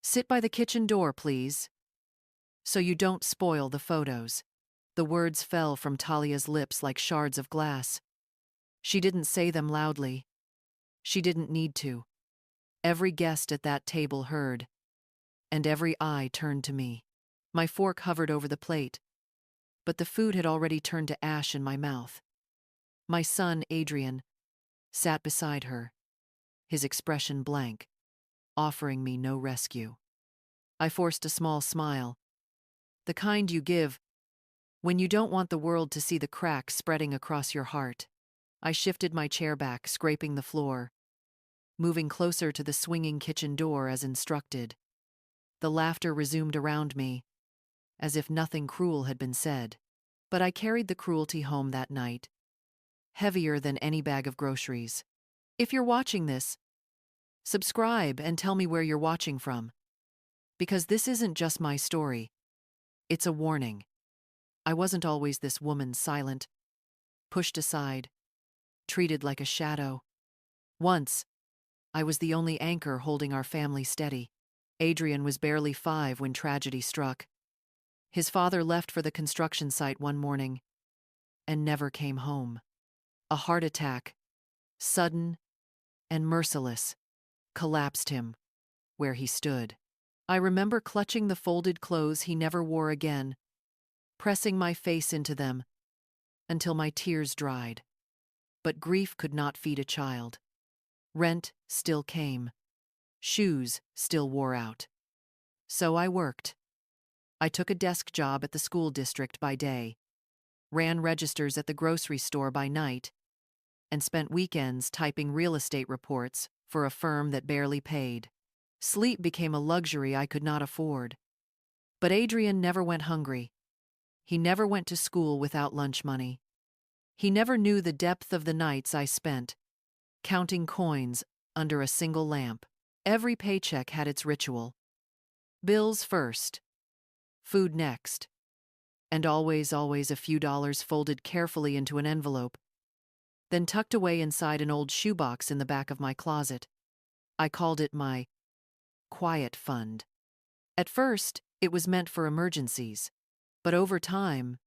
Sit by the kitchen door, please, so you don't spoil the photos. The words fell from Talia's lips like shards of glass. She didn't say them loudly. She didn't need to. Every guest at that table heard, and every eye turned to me. My fork hovered over the plate, but the food had already turned to ash in my mouth. My son, Adrian, sat beside her, his expression blank, offering me no rescue. I forced a small smile, the kind you give when you don't want the world to see the cracks spreading across your heart. I shifted my chair back, scraping the floor, moving closer to the swinging kitchen door as instructed. The laughter resumed around me, as if nothing cruel had been said. But I carried the cruelty home that night, heavier than any bag of groceries. If you're watching this, subscribe and tell me where you're watching from. Because this isn't just my story, it's a warning. I wasn't always this woman, silent, pushed aside, treated like a shadow. Once, I was the only anchor holding our family steady. Adrian was barely 5 when tragedy struck. His father left for the construction site one morning and never came home. A heart attack, sudden and merciless, collapsed him where he stood. I remember clutching the folded clothes he never wore again, pressing my face into them until my tears dried. But grief could not feed a child. Rent still came. Shoes still wore out. So I worked. I took a desk job at the school district by day, ran registers at the grocery store by night, and spent weekends typing real estate reports for a firm that barely paid. Sleep became a luxury I could not afford. But Adrian never went hungry. He never went to school without lunch money. He never knew the depth of the nights I spent, counting coins under a single lamp. Every paycheck had its ritual. Bills first, food next, and always a few dollars folded carefully into an envelope, then tucked away inside an old shoebox in the back of my closet. I called it my quiet fund. At first, it was meant for emergencies, but over time,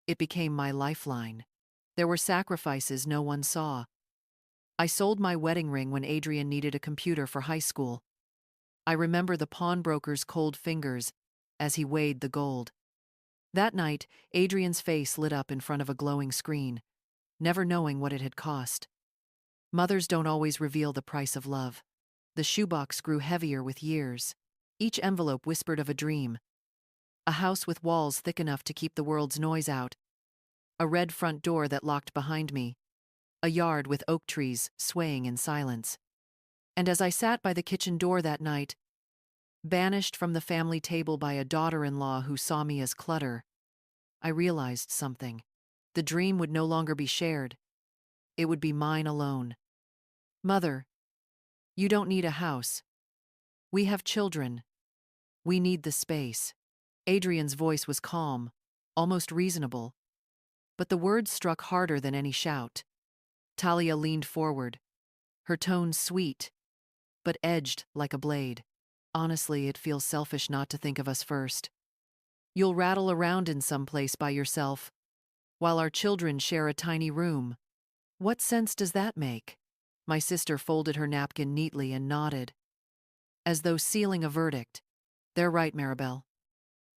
it became my lifeline. There were sacrifices no one saw. I sold my wedding ring when Adrian needed a computer for high school. I remember the pawnbroker's cold fingers as he weighed the gold. That night, Adrian's face lit up in front of a glowing screen, never knowing what it had cost. Mothers don't always reveal the price of love. The shoebox grew heavier with years. Each envelope whispered of a dream. A house with walls thick enough to keep the world's noise out. A red front door that locked behind me. A yard with oak trees swaying in silence. And as I sat by the kitchen door that night, banished from the family table by a daughter-in-law who saw me as clutter, I realized something. The dream would no longer be shared. It would be mine alone. Mother, you don't need a house. We have children. We need the space. Adrian's voice was calm, almost reasonable, but the words struck harder than any shout. Talia leaned forward, her tone sweet, but edged like a blade. Honestly, it feels selfish not to think of us first. You'll rattle around in some place by yourself, while our children share a tiny room. What sense does that make? My sister folded her napkin neatly and nodded, as though sealing a verdict. They're right, Maribel.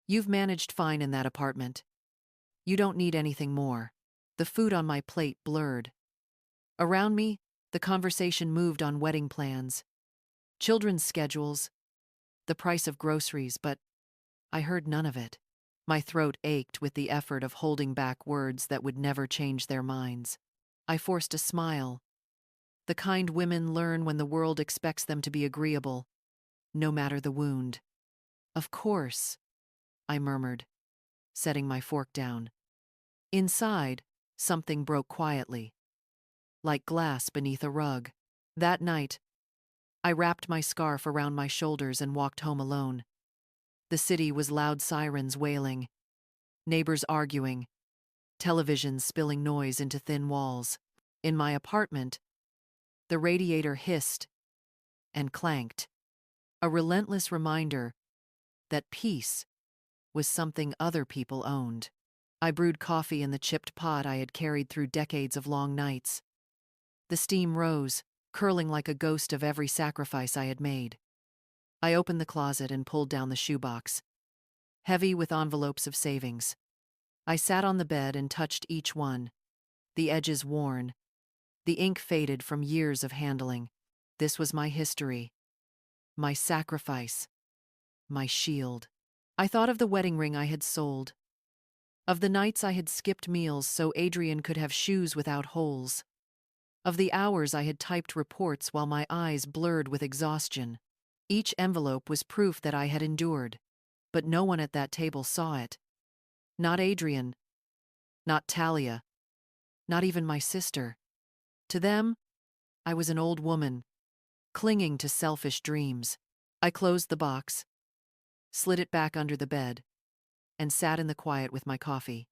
You've managed fine in that apartment. You don't need anything more. The food on my plate blurred. Around me, the conversation moved on wedding plans, children's schedules, the price of groceries, but I heard none of it. My throat ached with the effort of holding back words that would never change their minds. I forced a smile. The kind women learn when the world expects them to be agreeable, no matter the wound. Of course, I murmured, setting my fork down. Inside, something broke quietly, like glass beneath a rug. That night, I wrapped my scarf around my shoulders and walked home alone. The city was loud sirens wailing, neighbors arguing, televisions spilling noise into thin walls. In my apartment, the radiator hissed and clanked. a relentless reminder that peace was something other people owned. I brewed coffee in the chipped pot I had carried through decades of long nights. The steam rose, curling like a ghost of every sacrifice I had made. I opened the closet and pulled down the shoebox, heavy with envelopes of savings. I sat on the bed and touched each one, the edges worn, the ink faded from years of handling. This was my history, my sacrifice, my shield. I thought of the wedding ring I had sold, of the nights I had skipped meals so Adrian could have shoes without holes, of the hours I had typed reports while my eyes blurred with exhaustion. Each envelope was proof that I had endured, but no one at that table saw it. Not Adrian, not Talia, not even my sister. To them, I was an old woman, clinging to selfish dreams. I closed the box, slid it back under the bed, and sat in the quiet with my coffee.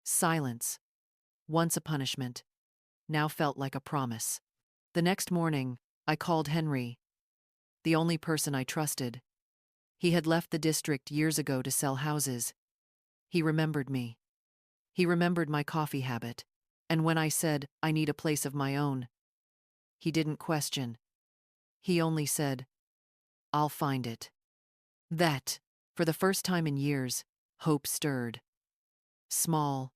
Silence, once a punishment, now felt like a promise. The next morning, I called Henry, the only person I trusted. He had left the district years ago to sell houses. He remembered me. He remembered my coffee habit. And when I said, I need a place of my own, he didn't question. He only said, I'll find it. That, for the first time in years, hope stirred. Small,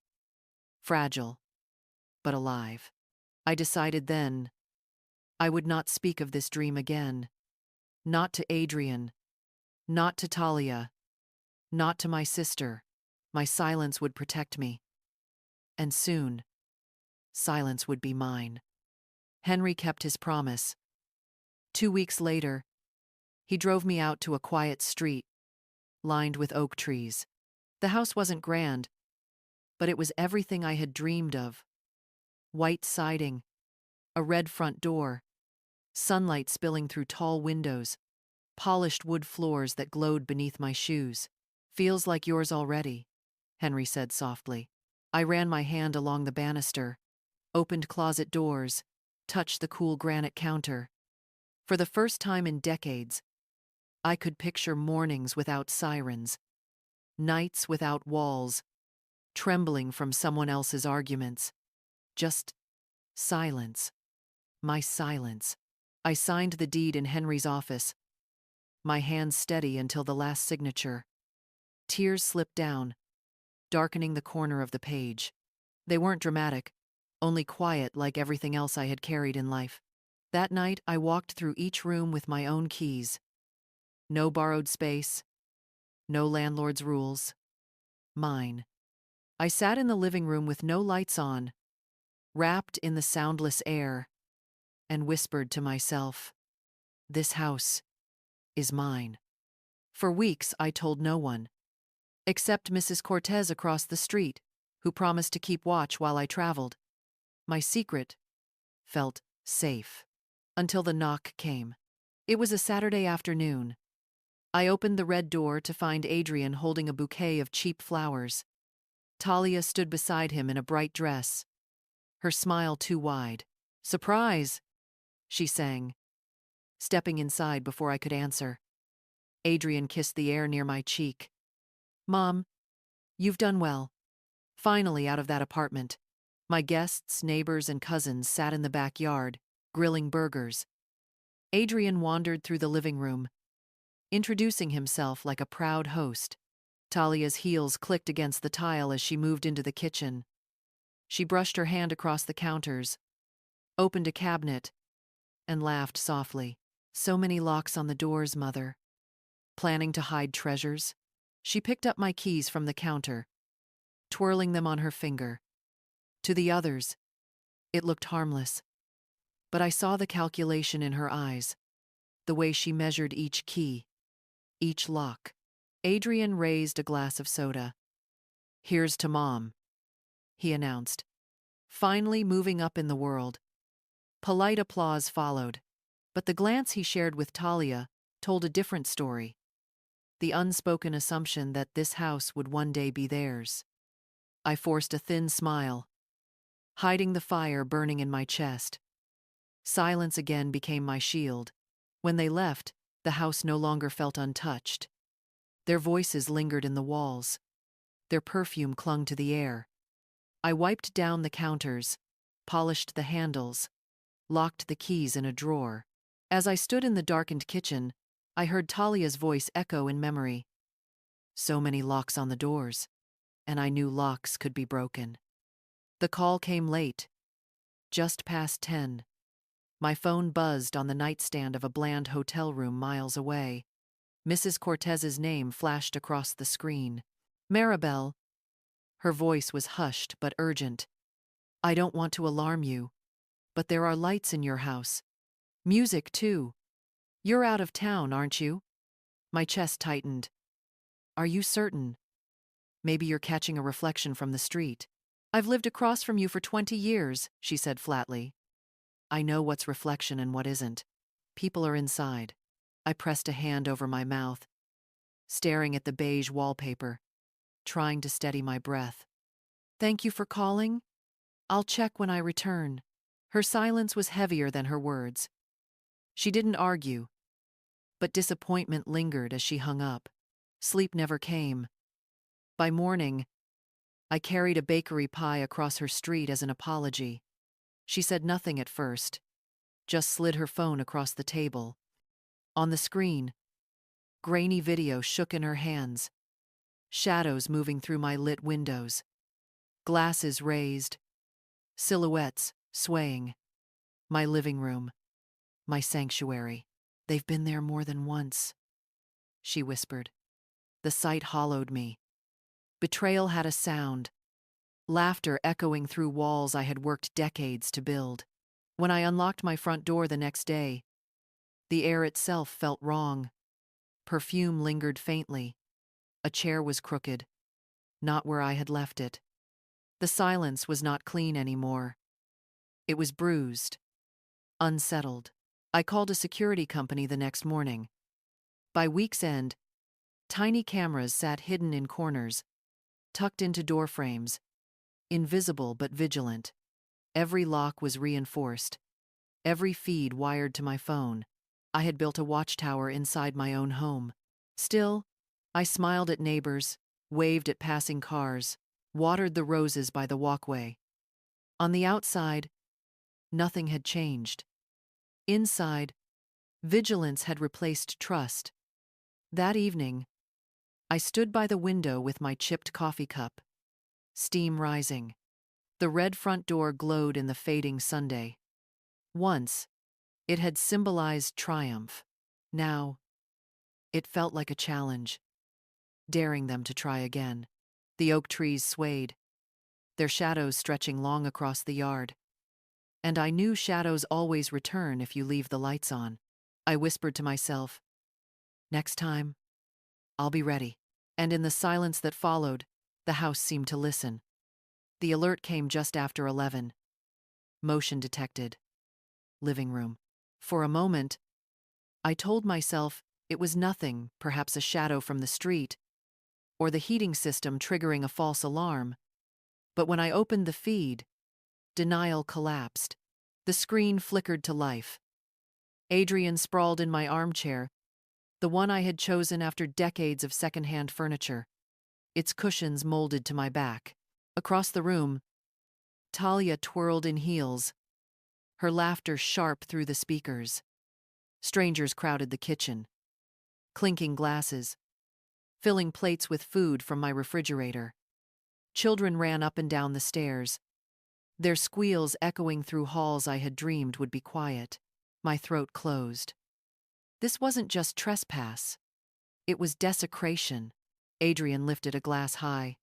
fragile, but alive. I decided then I would not speak of this dream again. Not to Adrian, not to Talia, not to my sister. My silence would protect me. And soon, silence would be mine. Henry kept his promise. 2 weeks later, he drove me out to a quiet street, lined with oak trees. The house wasn't grand, but it was everything I had dreamed of. White siding, a red front door, sunlight spilling through tall windows, polished wood floors that glowed beneath my shoes. Feels like yours already, Henry said softly. I ran my hand along the banister, opened closet doors, touched the cool granite counter. For the first time in decades, I could picture mornings without sirens, nights without walls, trembling from someone else's arguments. Just silence. My silence. I signed the deed in Henry's office, my hands steady until the last signature. Tears slipped down, darkening the corner of the page. They weren't dramatic, only quiet like everything else I had carried in life. That night, I walked through each room with my own keys. No borrowed space, no landlord's rules. Mine. I sat in the living room with no lights on, wrapped in the soundless air, and whispered to myself, this house is mine. For weeks, I told no one, except Mrs. Cortez across the street, who promised to keep watch while I traveled. My secret felt safe. Until the knock came. It was a Saturday afternoon. I opened the red door to find Adrian holding a bouquet of cheap flowers. Talia stood beside him in a bright dress, her smile too wide. Surprise, she sang, stepping inside before I could answer. Adrian kissed the air near my cheek. Mom, you've done well. Finally out of that apartment. My guests, neighbors, and cousins sat in the backyard, grilling burgers. Adrian wandered through the living room, introducing himself like a proud host. Talia's heels clicked against the tile as she moved into the kitchen. She brushed her hand across the counters, opened a cabinet, and laughed softly. So many locks on the doors, Mother. Planning to hide treasures? She picked up my keys from the counter, twirling them on her finger. To the others, it looked harmless. But I saw the calculation in her eyes, the way she measured each key, each lock. Adrian raised a glass of soda. Here's to Mom, he announced, finally moving up in the world. Polite applause followed, but the glance he shared with Talia told a different story. The unspoken assumption that this house would one day be theirs. I forced a thin smile, hiding the fire burning in my chest. Silence again became my shield. When they left, The house no longer felt untouched. Their voices lingered in the walls. Their perfume clung to the air. I wiped down the counters, polished the handles, locked the keys in a drawer. As I stood in the darkened kitchen, I heard Talia's voice echo in memory. So many locks on the doors, and I knew locks could be broken. The call came late, just past 10. My phone buzzed on the nightstand of a bland hotel room miles away. Mrs. Cortez's name flashed across the screen. Maribel. Her voice was hushed but urgent. I don't want to alarm you, but there are lights in your house. Music, too. You're out of town, aren't you? My chest tightened. Are you certain? Maybe you're catching a reflection from the street. I've lived across from you for 20 years, she said flatly. I know what's reflection and what isn't. People are inside. I pressed a hand over my mouth, staring at the beige wallpaper, trying to steady my breath. Thank you for calling. I'll check when I return. Her silence was heavier than her words. She didn't argue, but disappointment lingered as she hung up. Sleep never came. By morning, I carried a bakery pie across her street as an apology. She said nothing at first, just slid her phone across the table. On the screen, grainy video shook in her hands, shadows moving through my lit windows, glasses raised, silhouettes swaying. My living room, my sanctuary. They've been there more than once, she whispered. The sight hollowed me. Betrayal had a sound, laughter echoing through walls I had worked decades to build. When I unlocked my front door the next day, the air itself felt wrong. Perfume lingered faintly. A chair was crooked, not where I had left it. The silence was not clean anymore. It was bruised, unsettled. I called a security company the next morning. By week's end, tiny cameras sat hidden in corners, tucked into door frames, invisible but vigilant. Every lock was reinforced, every feed wired to my phone. I had built a watchtower inside my own home. Still, I smiled at neighbors, waved at passing cars, watered the roses by the walkway. On the outside, nothing had changed. Inside, vigilance had replaced trust. That evening, I stood by the window with my chipped coffee cup, steam rising. The red front door glowed in the fading Sunday. Once, it had symbolized triumph. Now, it felt like a challenge, daring them to try again. The oak trees swayed, their shadows stretching long across the yard. And I knew shadows always return if you leave the lights on. I whispered to myself, next time, I'll be ready. And in the silence that followed, the house seemed to listen. The alert came just after 11. Motion detected. Living room. For a moment, I told myself it was nothing, perhaps a shadow from the street, or the heating system triggering a false alarm. But when I opened the feed, denial collapsed. The screen flickered to life. Adrian sprawled in my armchair, the one I had chosen after decades of secondhand furniture, its cushions molded to my back. Across the room, Talia twirled in heels, her laughter sharp through the speakers. Strangers crowded the kitchen, clinking glasses, filling plates with food from my refrigerator. Children ran up and down the stairs, their squeals echoing through halls I had dreamed would be quiet. My throat closed. This wasn't just trespass. It was desecration. Adrian lifted a glass high.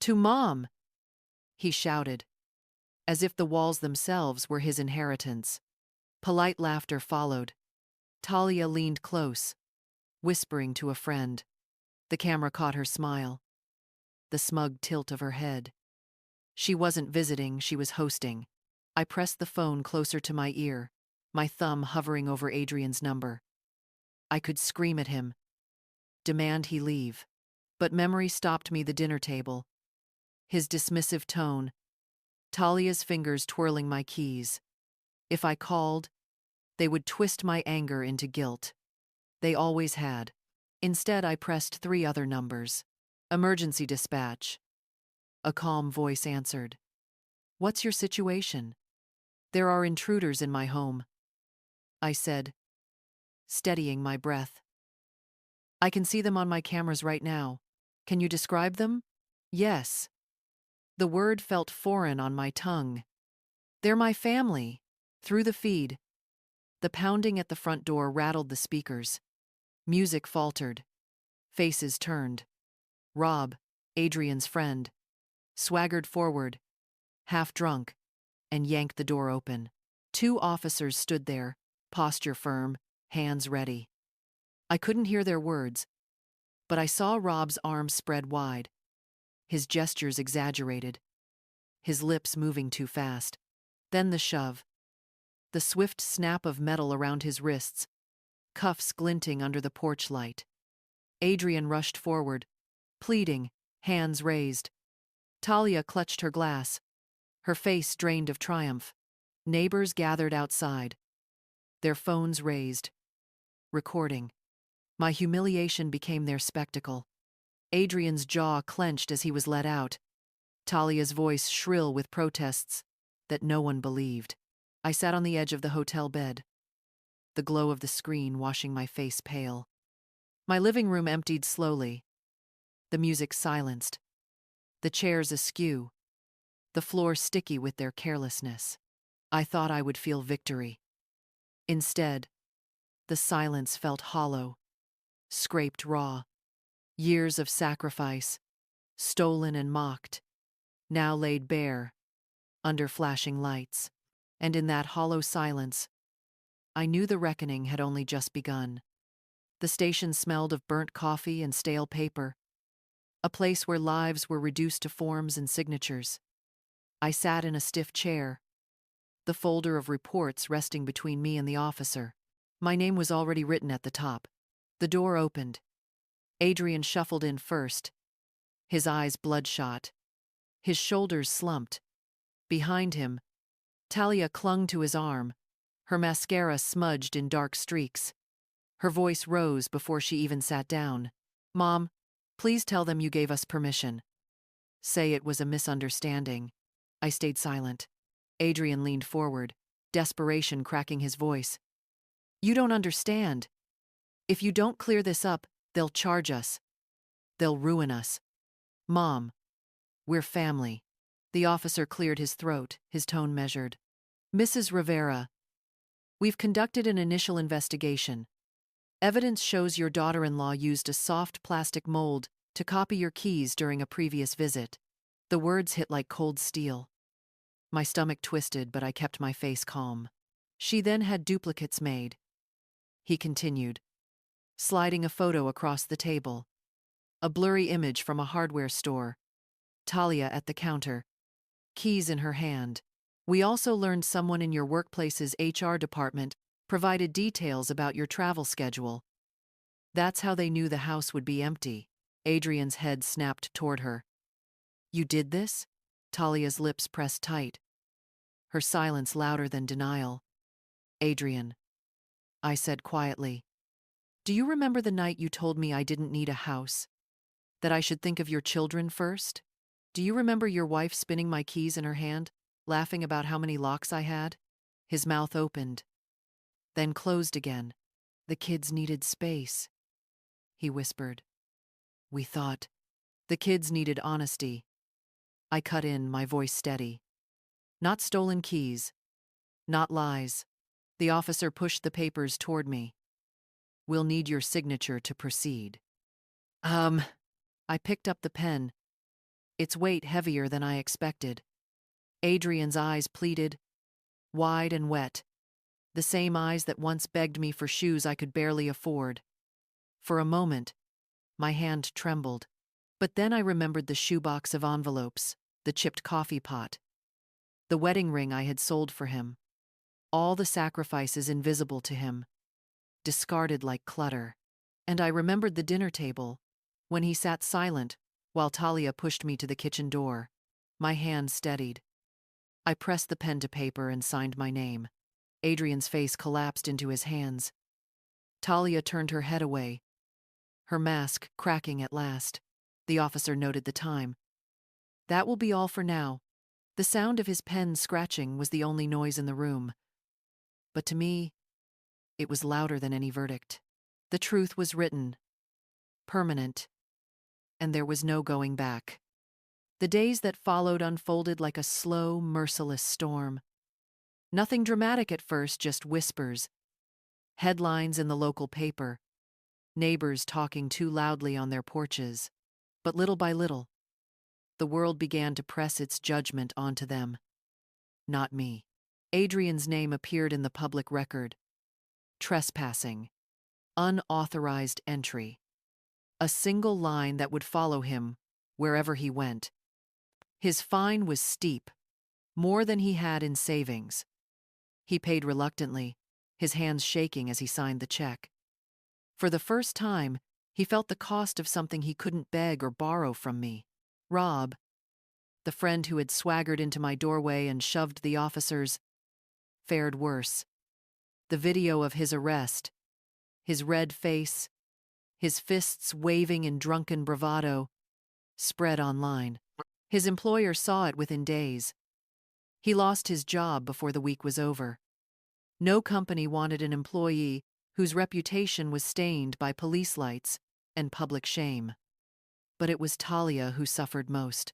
To Mom, he shouted, as if the walls themselves were his inheritance. Polite laughter followed. Talia leaned close, whispering to a friend. The camera caught her smile, the smug tilt of her head. She wasn't visiting, she was hosting. I pressed the phone closer to my ear, my thumb hovering over Adrian's number. I could scream at him, demand he leave. But memory stopped me the dinner table. His dismissive tone, Talia's fingers twirling my keys. If I called, they would twist my anger into guilt. They always had. Instead, I pressed 3 other numbers. Emergency dispatch. A calm voice answered. What's your situation? There are intruders in my home, I said, steadying my breath. I can see them on my cameras right now. Can you describe them? Yes. The word felt foreign on my tongue. They're my family. Through the feed. The pounding at the front door rattled the speakers. Music faltered. Faces turned. Rob, Adrian's friend, swaggered forward, half drunk, and yanked the door open. 2 officers stood there, posture firm, hands ready. I couldn't hear their words, but I saw Rob's arms spread wide, his gestures exaggerated, his lips moving too fast. Then the shove, the swift snap of metal around his wrists, cuffs glinting under the porch light. Adrian rushed forward, pleading, hands raised. Talia clutched her glass, her face drained of triumph. Neighbors gathered outside, their phones raised, recording. My humiliation became their spectacle. Adrian's jaw clenched as he was let out, Talia's voice shrill with protests that no one believed. I sat on the edge of the hotel bed, the glow of the screen washing my face pale. My living room emptied slowly, the music silenced, the chairs askew, the floor sticky with their carelessness. I thought I would feel victory. Instead, the silence felt hollow, scraped raw. Years of sacrifice, stolen and mocked, now laid bare, under flashing lights. And in that hollow silence, I knew the reckoning had only just begun. The station smelled of burnt coffee and stale paper, a place where lives were reduced to forms and signatures. I sat in a stiff chair, the folder of reports resting between me and the officer. My name was already written at the top. The door opened. Adrian shuffled in first, his eyes bloodshot, his shoulders slumped. Behind him, Talia clung to his arm, her mascara smudged in dark streaks. Her voice rose before she even sat down. Mom, please tell them you gave us permission. Say it was a misunderstanding. I stayed silent. Adrian leaned forward, desperation cracking his voice. You don't understand. If you don't clear this up, they'll charge us. They'll ruin us. Mom, we're family. The officer cleared his throat, his tone measured. Mrs. Rivera, we've conducted an initial investigation. Evidence shows your daughter-in-law used a soft plastic mold to copy your keys during a previous visit. The words hit like cold steel. My stomach twisted, but I kept my face calm. She then had duplicates made. He continued, sliding a photo across the table. A blurry image from a hardware store. Talia at the counter, keys in her hand. We also learned someone in your workplace's HR department provided details about your travel schedule. That's how they knew the house would be empty. Adrian's head snapped toward her. You did this? Talia's lips pressed tight, her silence louder than denial. Adrian, I said quietly, do you remember the night you told me I didn't need a house? That I should think of your children first? Do you remember your wife spinning my keys in her hand, laughing about how many locks I had? His mouth opened, then closed again. The kids needed space, he whispered. We thought. The kids needed honesty. I cut in, my voice steady. Not stolen keys. Not lies. The officer pushed the papers toward me. We'll need your signature to proceed. I picked up the pen, its weight heavier than I expected. Adrian's eyes pleaded, wide and wet, the same eyes that once begged me for shoes I could barely afford. For a moment, my hand trembled, but then I remembered the shoebox of envelopes, the chipped coffee pot, the wedding ring I had sold for him, all the sacrifices invisible to him, discarded like clutter. And I remembered the dinner table, when he sat silent while Talia pushed me to the kitchen door. My hand steadied. I pressed the pen to paper and signed my name. Adrian's face collapsed into his hands. Talia turned her head away, her mask cracking at last. The officer noted the time. That will be all for now. The sound of his pen scratching was the only noise in the room. But to me, it was louder than any verdict. The truth was written, permanent, and there was no going back. The days that followed unfolded like a slow, merciless storm. Nothing dramatic at first, just whispers, headlines in the local paper, neighbors talking too loudly on their porches. But little by little, the world began to press its judgment onto them. Not me. Adrian's name appeared in the public record. Trespassing. Unauthorized entry. A single line that would follow him wherever he went. His fine was steep, more than he had in savings. He paid reluctantly, his hands shaking as he signed the check. For the first time, he felt the cost of something he couldn't beg or borrow from me. Rob, the friend who had swaggered into my doorway and shoved the officers, fared worse. The video of his arrest, his red face, his fists waving in drunken bravado, spread online. His employer saw it within days. He lost his job before the week was over. No company wanted an employee whose reputation was stained by police lights and public shame. But it was Talia who suffered most.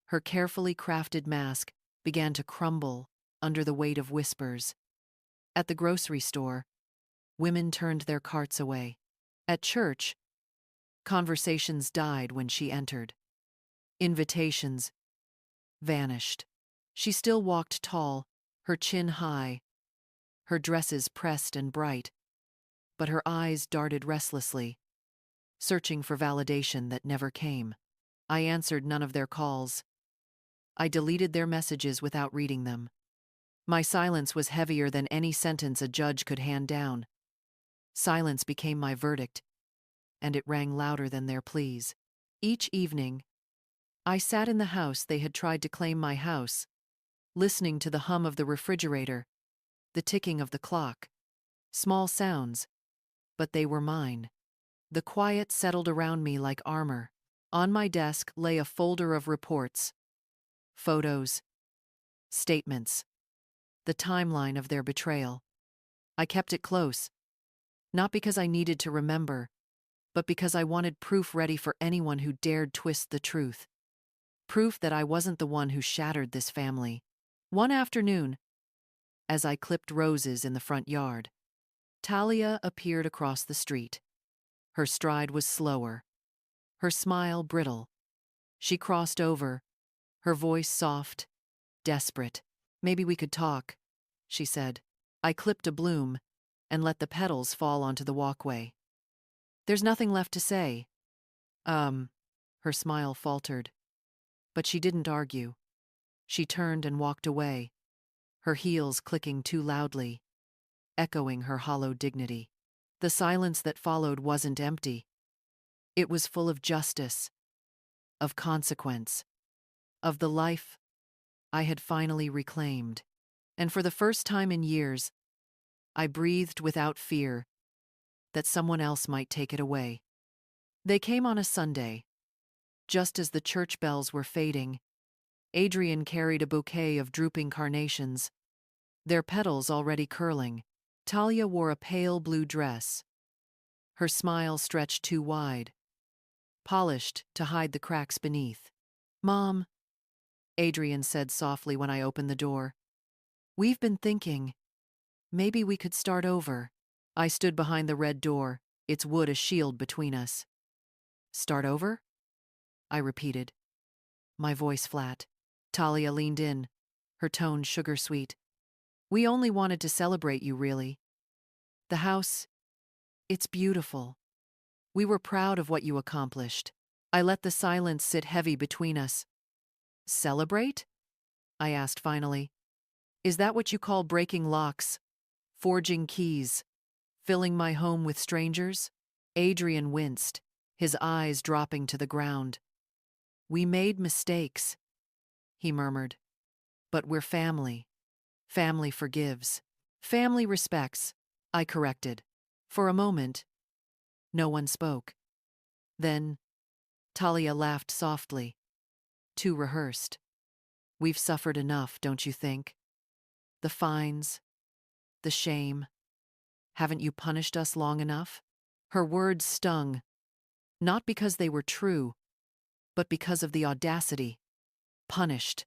Her carefully crafted mask began to crumble under the weight of whispers. At the grocery store, women turned their carts away. At church, conversations died when she entered. Invitations vanished. She still walked tall, her chin high, her dresses pressed and bright, but her eyes darted restlessly, searching for validation that never came. I answered none of their calls. I deleted their messages without reading them. My silence was heavier than any sentence a judge could hand down. Silence became my verdict, and it rang louder than their pleas. Each evening, I sat in the house they had tried to claim my house, listening to the hum of the refrigerator, the ticking of the clock. Small sounds, but they were mine. The quiet settled around me like armor. On my desk lay a folder of reports, photos, statements, the timeline of their betrayal. I kept it close, not because I needed to remember, but because I wanted proof ready for anyone who dared twist the truth. Proof that I wasn't the one who shattered this family. One afternoon, as I clipped roses in the front yard, Talia appeared across the street. Her stride was slower, her smile brittle. She crossed over, her voice soft, desperate. "Maybe we could talk," she said. I clipped a bloom and let the petals fall onto the walkway. "There's nothing left to say." Her smile faltered. But she didn't argue. She turned and walked away, her heels clicking too loudly, echoing her hollow dignity. The silence that followed wasn't empty. It was full of justice, of consequence, of the life I had finally reclaimed. And for the first time in years, I breathed without fear that someone else might take it away. They came on a Sunday. Just as the church bells were fading, Adrian carried a bouquet of drooping carnations, their petals already curling. Talia wore a pale blue dress. Her smile stretched too wide, polished to hide the cracks beneath. "Mom," Adrian said softly when I opened the door, "we've been thinking, maybe we could start over." I stood behind the red door, its wood a shield between us. "Start over?" I repeated, my voice flat. Talia leaned in, her tone sugar-sweet. "We only wanted to celebrate you, really. The house, it's beautiful. We were proud of what you accomplished." I let the silence sit heavy between us. "Celebrate?" I asked finally. "Is that what you call breaking locks, forging keys, filling my home with strangers?" Adrian winced, his eyes dropping to the ground. "We made mistakes," he murmured. "But we're family. Family forgives. Family respects," I corrected. For a moment, no one spoke. Then, Talia laughed softly. Too rehearsed. We've suffered enough, don't you think? The fines, the shame. Haven't you punished us long enough? Her words stung, not because they were true, but because of the audacity. Punished.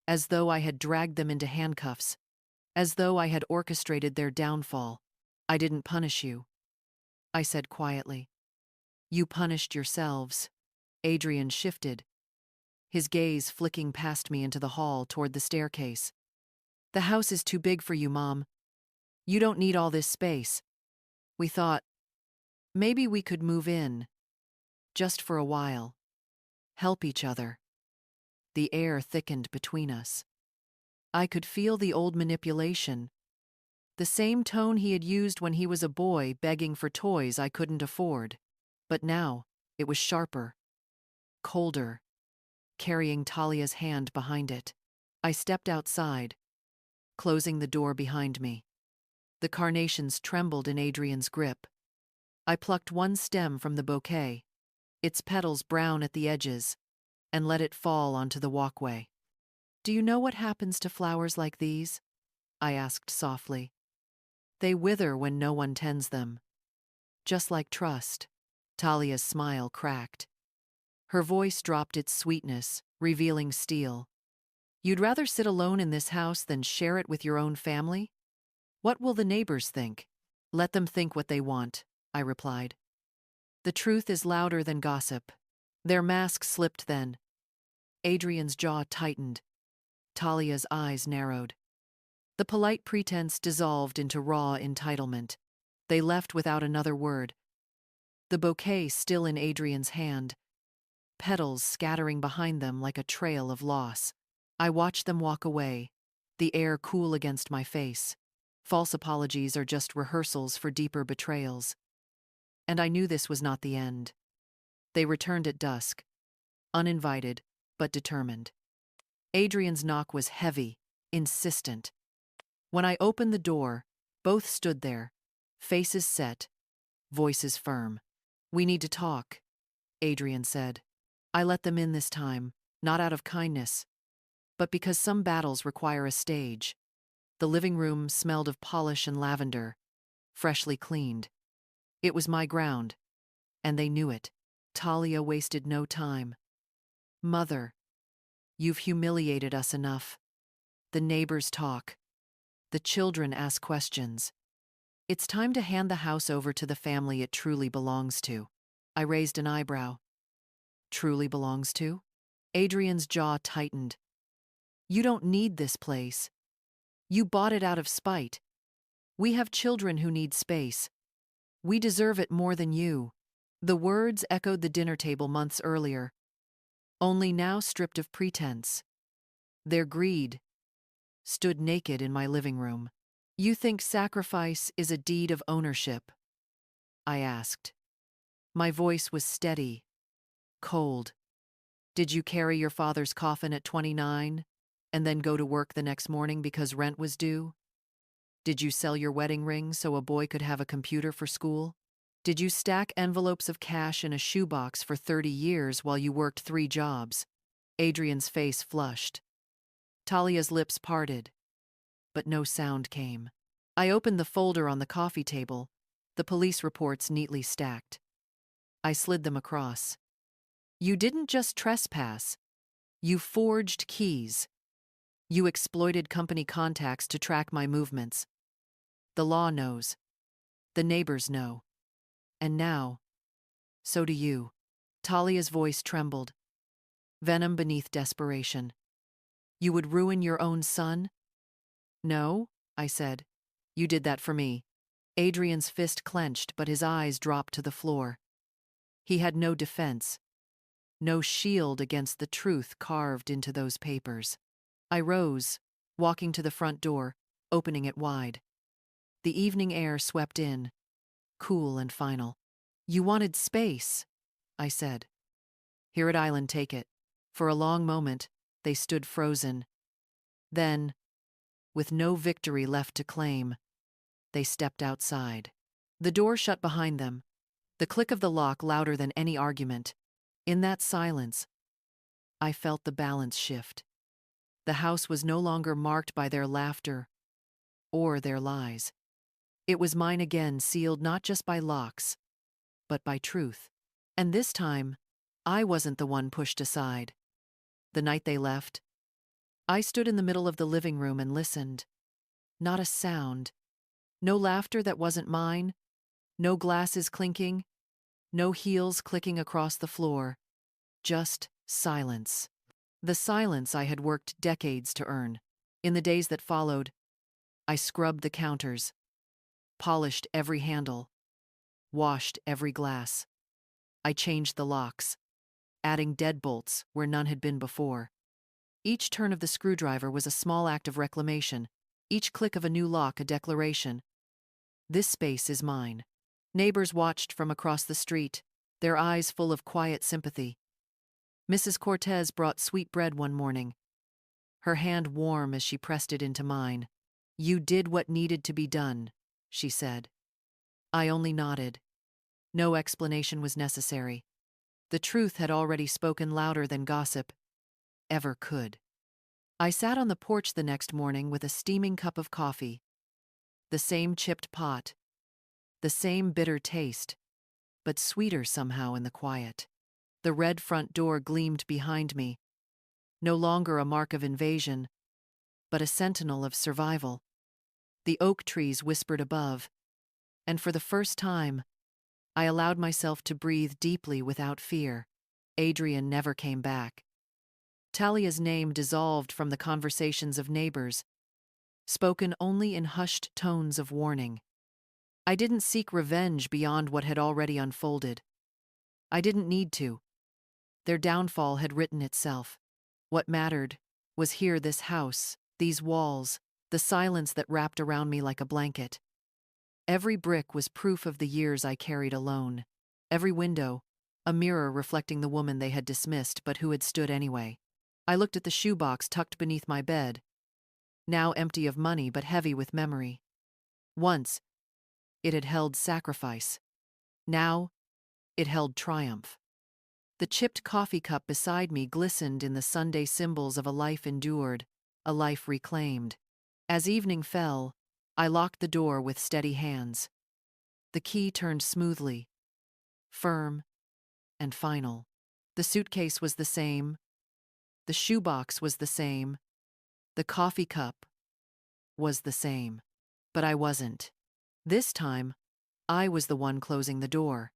As though I had dragged them into handcuffs. As though I had orchestrated their downfall. I didn't punish you, I said quietly. You punished yourselves. Adrian shifted, his gaze flicking past me into the hall toward the staircase. The house is too big for you, Mom. You don't need all this space. We thought, maybe we could move in, just for a while. Help each other. The air thickened between us. I could feel the old manipulation, the same tone he had used when he was a boy begging for toys I couldn't afford. But now, it was sharper, colder, carrying Talia's hand behind it. I stepped outside, closing the door behind me. The carnations trembled in Adrian's grip. I plucked one stem from the bouquet, its petals brown at the edges, and let it fall onto the walkway. Do you know what happens to flowers like these? I asked softly. They wither when no one tends them. Just like trust. Talia's smile cracked. Her voice dropped its sweetness, revealing steel. You'd rather sit alone in this house than share it with your own family? What will the neighbors think? Let them think what they want, I replied. The truth is louder than gossip. Their mask slipped then. Adrian's jaw tightened. Talia's eyes narrowed. The polite pretense dissolved into raw entitlement. They left without another word. The bouquet still in Adrian's hand, petals scattering behind them like a trail of loss. I watched them walk away, the air cool against my face. False apologies are just rehearsals for deeper betrayals. And I knew this was not the end. They returned at dusk, uninvited, but determined. Adrian's knock was heavy, insistent. When I opened the door, both stood there, faces set, voices firm. We need to talk, Adrian said. I let them in this time, not out of kindness, but because some battles require a stage. The living room smelled of polish and lavender, freshly cleaned. It was my ground, and they knew it. Talia wasted no time. Mother, you've humiliated us enough. The neighbors talk. The children ask questions. It's time to hand the house over to the family it truly belongs to. I raised an eyebrow. Truly belongs to? Adrian's jaw tightened. You don't need this place. You bought it out of spite. We have children who need space. We deserve it more than you. The words echoed the dinner table months earlier, only now stripped of pretense. Their greed stood naked in my living room. You think sacrifice is a deed of ownership? I asked. My voice was steady, cold. Did you carry your father's coffin at 29 and then go to work the next morning because rent was due? Did you sell your wedding ring so a boy could have a computer for school? Did you stack envelopes of cash in a shoebox for 30 years while you worked 3 jobs? Adrian's face flushed. Talia's lips parted, but no sound came. I opened the folder on the coffee table, the police reports neatly stacked. I slid them across. You didn't just trespass. You forged keys. You exploited company contacts to track my movements. The law knows. The neighbors know. And now, so do you. Talia's voice trembled. Venom beneath desperation. You would ruin your own son? No, I said. You did that for me. Adrian's fist clenched, but his eyes dropped to the floor. He had no defense, no shield against the truth carved into those papers. I rose, walking to the front door, opening it wide. The evening air swept in, cool and final. You wanted space, I said. Here at Island, take it. For a long moment, they stood frozen. Then, with no victory left to claim, they stepped outside. The door shut behind them, the click of the lock louder than any argument. In that silence, I felt the balance shift. The house was no longer marked by their laughter or their lies. It was mine again, sealed not just by locks, but by truth. And this time, I wasn't the one pushed aside. The night they left, I stood in the middle of the living room and listened. Not a sound. No laughter that wasn't mine. No glasses clinking. No heels clicking across the floor. Just silence. The silence I had worked decades to earn. In the days that followed, I scrubbed the counters, polished every handle, washed every glass. I changed the locks, adding deadbolts where none had been before. Each turn of the screwdriver was a small act of reclamation, each click of a new lock a declaration. This space is mine. Neighbors watched from across the street, their eyes full of quiet sympathy. Mrs. Cortez brought sweet bread one morning, her hand warm as she pressed it into mine. "You did what needed to be done," she said. I only nodded. No explanation was necessary. The truth had already spoken louder than gossip ever could. I sat on the porch the next morning with a steaming cup of coffee. The same chipped pot, the same bitter taste, but sweeter somehow in the quiet. The red front door gleamed behind me, no longer a mark of invasion, but a sentinel of survival. The oak trees whispered above, and for the first time, I allowed myself to breathe deeply without fear. Adrian never came back. Talia's name dissolved from the conversations of neighbors, spoken only in hushed tones of warning. I didn't seek revenge beyond what had already unfolded. I didn't need to. Their downfall had written itself. What mattered was here, this house, these walls, the silence that wrapped around me like a blanket. Every brick was proof of the years I carried alone. Every window, a mirror reflecting the woman they had dismissed but who had stood anyway. I looked at the shoebox tucked beneath my bed, now empty of money but heavy with memory. Once, it had held sacrifice. Now, it held triumph. The chipped coffee cup beside me glistened in the Sunday symbols of a life endured, a life reclaimed. As evening fell, I locked the door with steady hands. The key turned smoothly, firm, and final. The suitcase was the same. The shoebox was the same. The coffee cup was the same. But I wasn't. This time, I was the one closing the door.